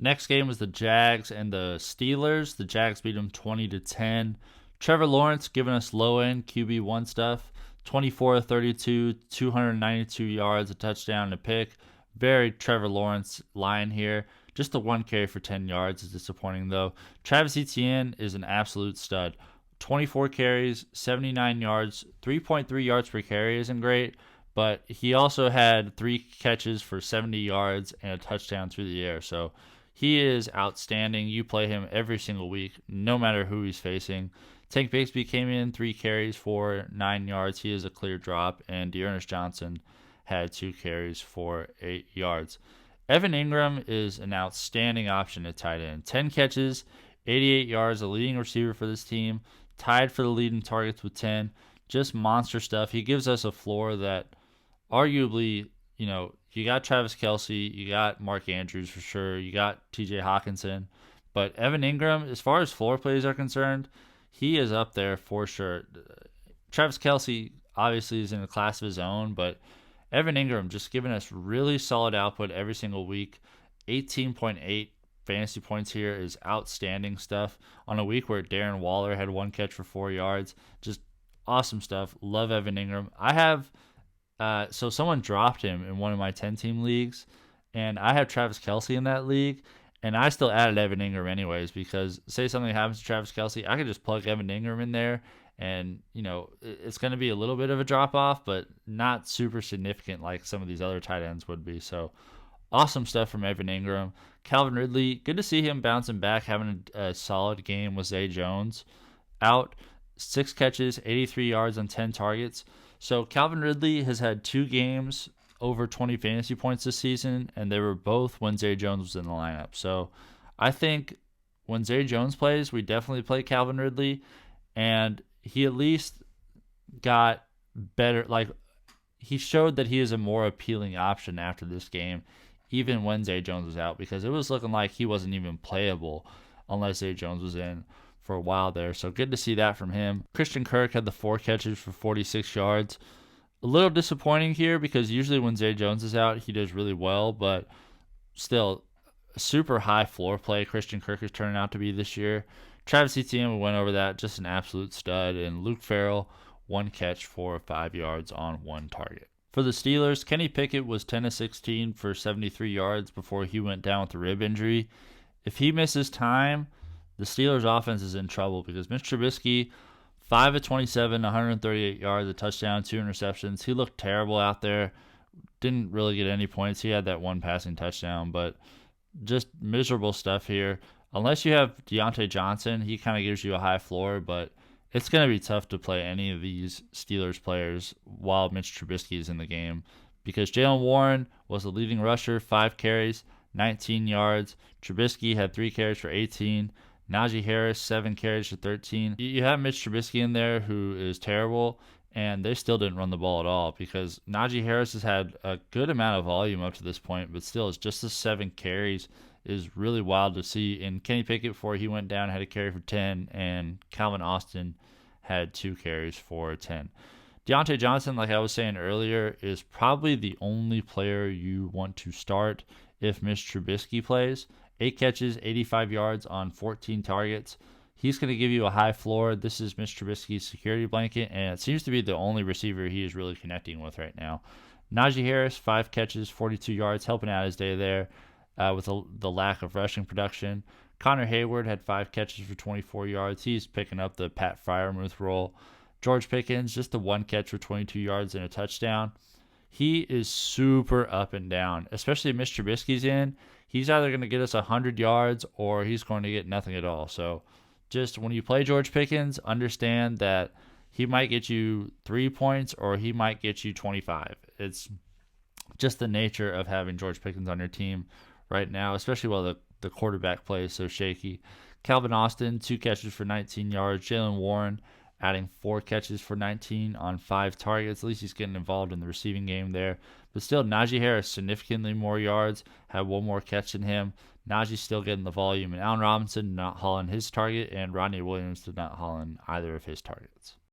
Next game was the Jags and the Steelers. The Jags beat them 20-10. Trevor Lawrence giving us low-end QB1 stuff. 24-32, 292 yards, a touchdown, and a pick. Very Trevor Lawrence line here. Just the one carry for 10 yards is disappointing, though. Travis Etienne is an absolute stud. 24 carries, 79 yards, 3.3 yards per carry isn't great, but he also had 3 catches for 70 yards and a touchdown through the air. So he is outstanding. You play him every single week, no matter who he's facing. Tank Bigsby came in 3 carries for 9 yards. He is a clear drop. And D'Ernest Johnson had 2 carries for 8 yards. Evan Engram is an outstanding option at tight end. 10 catches, 88 yards, a leading receiver for this team. Tied for the lead in targets with 10. Just monster stuff. He gives us a floor that arguably, you got Travis Kelce, you got Mark Andrews for sure, you got TJ Hawkinson. But Evan Engram, as far as floor plays are concerned, he is up there for sure. Travis Kelce obviously is in a class of his own, but Evan Engram just giving us really solid output every single week. 18.8 fantasy points here is outstanding stuff on a week where Darren Waller had 1 catch for 4 yards. Just awesome stuff. Love Evan Engram. I have so someone dropped him in one of my 10-team leagues, and I have Travis Kelce in that league, and I still added Evan Engram anyways because say something happens to Travis Kelce, I could just plug Evan Engram in there, and it's going to be a little bit of a drop off, but not super significant like some of these other tight ends would be. So awesome stuff from Evan Engram. Calvin Ridley, good to see him bouncing back, having a solid game with Zay Jones out. 6 catches, 83 yards on 10 targets. So Calvin Ridley has had 2 games over 20 fantasy points this season, and they were both when Zay Jones was in the lineup. So I think when Zay Jones plays, we definitely play Calvin Ridley, and he at least got better. Like, he showed that he is a more appealing option after this game, even when Zay Jones was out, because it was looking like he wasn't even playable unless Zay Jones was in for a while there. So good to see that from him. Christian Kirk had the 4 catches for 46 yards. A little disappointing here because usually when Zay Jones is out, he does really well, but still super high floor play Christian Kirk is turning out to be this year. Travis Etienne, we went over that, just an absolute stud. And Luke Farrell, 1 catch for 5 yards on 1 target. For the Steelers, Kenny Pickett was 10-16 for 73 yards before he went down with a rib injury. If he misses time, the Steelers' offense is in trouble because Mitch Trubisky, 5-27, 138 yards, a touchdown, 2 interceptions. He looked terrible out there. Didn't really get any points. He had that 1 passing touchdown, but just miserable stuff here. Unless you have Diontae Johnson, he kind of gives you a high floor, but it's going to be tough to play any of these Steelers players while Mitch Trubisky is in the game because Jaylen Warren was the leading rusher, 5 carries, 19 yards. Trubisky had 3 carries for 18. Najee Harris, 7 carries for 13. You have Mitch Trubisky in there who is terrible, and they still didn't run the ball at all because Najee Harris has had a good amount of volume up to this point, but still it's just the 7 carries is really wild to see. And Kenny Pickett, before he went down, had a carry for 10, and Calvin Austin had 2 carries for 10. Diontae Johnson, like I was saying earlier, is probably the only player you want to start if Mitch Trubisky plays. 8 catches, 85 yards on 14 targets. He's going to give you a high floor. This is Mitch Trubisky's security blanket, and it seems to be the only receiver he is really connecting with right now. Najee Harris, 5 catches, 42 yards, helping out his day there with the lack of rushing production. Connor Heyward had 5 catches for 24 yards. He's picking up the Pat Freiermuth role. George Pickens, just the 1 catch for 22 yards and a touchdown. He is super up and down, especially if Mitch Trubisky's in. He's either going to get us 100 yards or he's going to get nothing at all. So just when you play George Pickens, understand that he might get you 3 points or he might get you 25. It's just the nature of having George Pickens on your team right now, especially while the quarterback play is so shaky. Calvin Austin, 2 catches for 19 yards. Jaylen Warren adding 4 catches for 19 on 5 targets. At least he's getting involved in the receiving game there. But still, Najee Harris, significantly more yards, had 1 more catch than him. Najee's still getting the volume. And Allen Robinson did not haul in his target, and Rodney Williams did not haul in either of his targets.